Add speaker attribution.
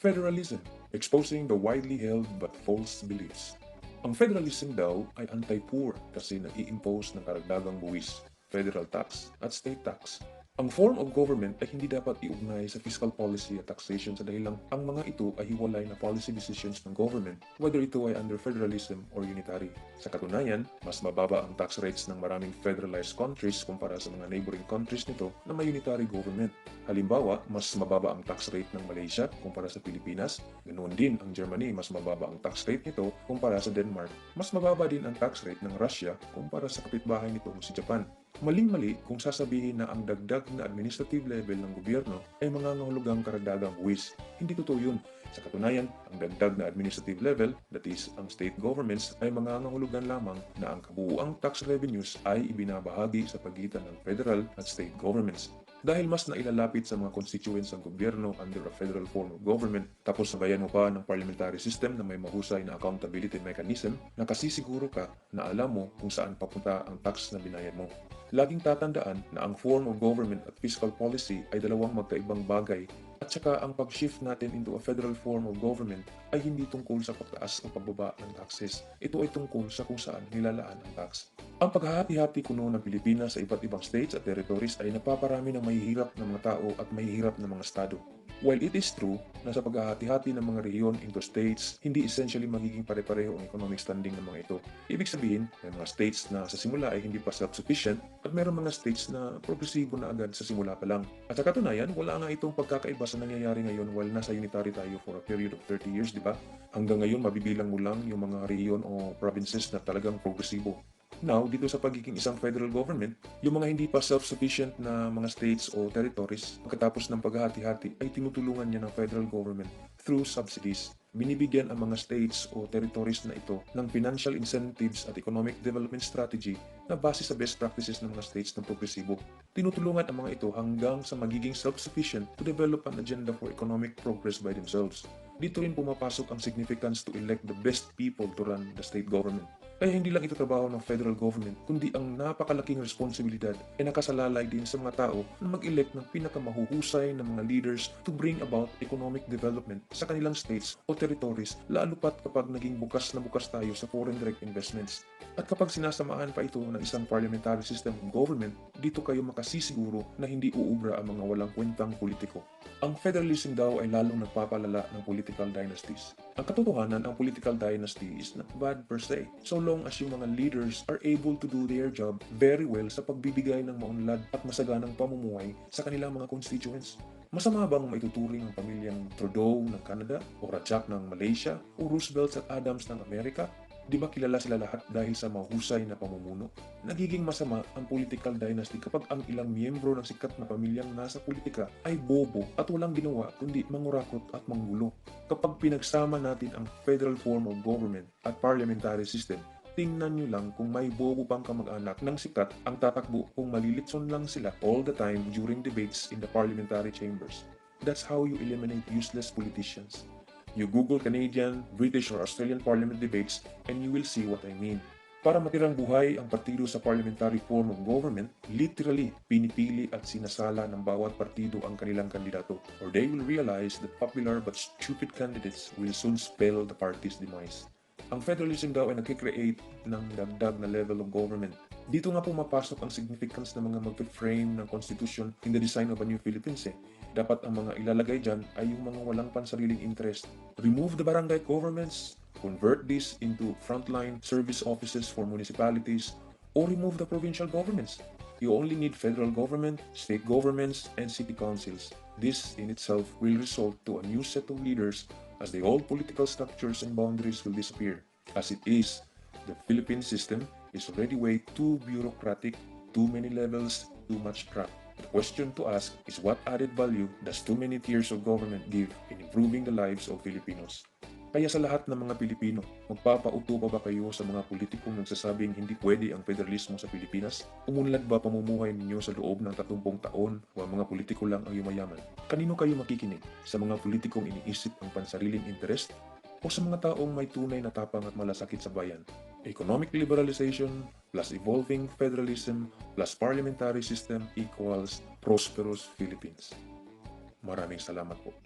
Speaker 1: Federalism, exposing the widely held but false beliefs. Ang federalism daw ay anti-poor kasi nag-i-impose ng karagdagang buwis, federal tax at state tax. Ang form of government ay hindi dapat iugnay sa fiscal policy at taxation sa dahilang ang mga ito ay hiwalay na policy decisions ng government, whether ito ay under federalism or unitary. Sa katunayan, mas mababa ang tax rates ng maraming federalized countries kumpara sa mga neighboring countries nito na may unitary government. Halimbawa, mas mababa ang tax rate ng Malaysia kumpara sa Pilipinas, ganoon din ang Germany, mas mababa ang tax rate nito kumpara sa Denmark. Mas mababa din ang tax rate ng Russia kumpara sa kapitbahay nitong si Japan. Maling-mali kung sasabihin na ang dagdag na administrative level ng gobyerno ay mangangahulugang karagdagang buwis. Hindi totoo yun. Sa katunayan, ang dagdag na administrative level, that is, ang state governments, ay mangangahulugan lamang na ang kabuuang tax revenues ay ibinabahagi sa pagitan ng federal at state governments. Dahil mas nailalapit sa mga constituents ang gobyerno under a federal form of government, tapos sabayan mo pa ng parliamentary system na may mahusay na accountability mechanism, nakasisiguro ka na alam mo kung saan papunta ang tax na binayad mo. Laging tatandaan na ang form of government at fiscal policy ay dalawang magkaibang bagay at saka ang pag-shift natin into a federal form of government ay hindi tungkol sa pagtaas o pagbaba ng taxes. Ito ay tungkol sa kung saan nilalaan ang tax. Ang paghahati-hati kuno ng Pilipinas sa iba't ibang states at territories ay napaparami ng mahihirap na mga tao at mahihirap na mga estado. While it is true na sa paghahati-hati ng mga rehiyon into states, hindi essentially magiging pare-pareho ang economic standing ng mga ito. Ibig sabihin, may mga states na sa simula ay hindi pa self-sufficient at mayroong mga states na progresibo na agad sa simula pa lang. At sa katunayan, wala nga itong pagkakaiba sa nangyayari ngayon while nasa unitary tayo for a period of 30 years, di ba? Hanggang ngayon, mabibilang mo lang yung mga rehiyon o provinces na talagang progresibo. Now, dito sa pagiging isang federal government, yung mga hindi pa self-sufficient na mga states o territories, pagkatapos ng paghahati-hati ay tinutulungan niya ng federal government through subsidies. Binibigyan ang mga states o territories na ito ng financial incentives at economic development strategy na base sa best practices ng mga states na progresibo. Tinutulungan ang mga ito hanggang sa magiging self-sufficient to develop an agenda for economic progress by themselves. Dito rin pumapasok ang significance to elect the best people to run the state government. Kaya hindi lang ito trabaho ng federal government, kundi ang napakalaking responsibilidad ay nakasalalay din sa mga tao na mag-elect ng pinakamahuhusay ng mga leaders to bring about economic development sa kanilang states o territories, lalo pat kapag naging bukas na bukas tayo sa foreign direct investments. At kapag sinasamahan pa ito ng isang parliamentary system of government, dito kayo makasisiguro na hindi uubra ang mga walang kwentang politiko. Ang federalism daw ay lalong nagpapalala ng political dynasties. Ang katotohanan, ang political dynasty is not bad per se, so long as yung mga leaders are able to do their job very well sa pagbibigay ng maunlad at masaganang pamumuhay sa kanilang mga constituents. Masama bang maituturing ang pamilyang Trudeau ng Canada o Rajak ng Malaysia o Roosevelt at Adams ng Amerika? Di ba kilala sila lahat dahil sa mahusay na pamumuno? Nagiging masama ang political dynasty kapag ang ilang miyembro ng sikat na pamilyang nasa politika ay bobo at walang ginawa kundi mangurakot at manggulo. Kapag pinagsama natin ang federal form of government at parliamentary system, tingnan nyo lang kung may bobo pang kamag-anak ng sikat ang tatakbo kung malilitson lang sila all the time during debates in the parliamentary chambers. That's how you eliminate useless politicians. You Google Canadian, British or Australian parliament debates and you will see what I mean. Para matirang buhay ang partido sa parliamentary form of government, literally pinipili at sinasala ng bawat partido ang kanilang kandidato, or they will realize that popular but stupid candidates will soon spell the party's demise. Ang federalism daw ay nagkikreate ng dagdag na level of government. Dito nga pumapasok ang significance ng mga mag-frame ng constitution in the design of a new Philippines. Dapat ang mga ilalagay dyan ay yung mga walang pansariling interest. Remove the barangay governments, convert this into frontline service offices for municipalities, or remove the provincial governments. You only need federal government, state governments, and city councils. This in itself will result to a new set of leaders as the old political structures and boundaries will disappear. As it is, the Philippine system is already way too bureaucratic, too many levels, too much crap. The question to ask is what added value does too many tiers of government give in improving the lives of Filipinos? Kaya sa lahat ng mga Pilipino, magpapauto pa ba kayo sa mga politikong nagsasabing hindi pwede ang federalismo sa Pilipinas? Umunlad ba pamumuhay ninyo sa loob ng 30 taon o ang mga politiko lang ang yumayaman? Kanino kayo makikinig? Sa mga politikong iniisip ang pansariling interest? O sa mga taong may tunay na tapang at malasakit sa bayan? Economic liberalization plus evolving federalism plus parliamentary system equals prosperous Philippines. Maraming salamat po.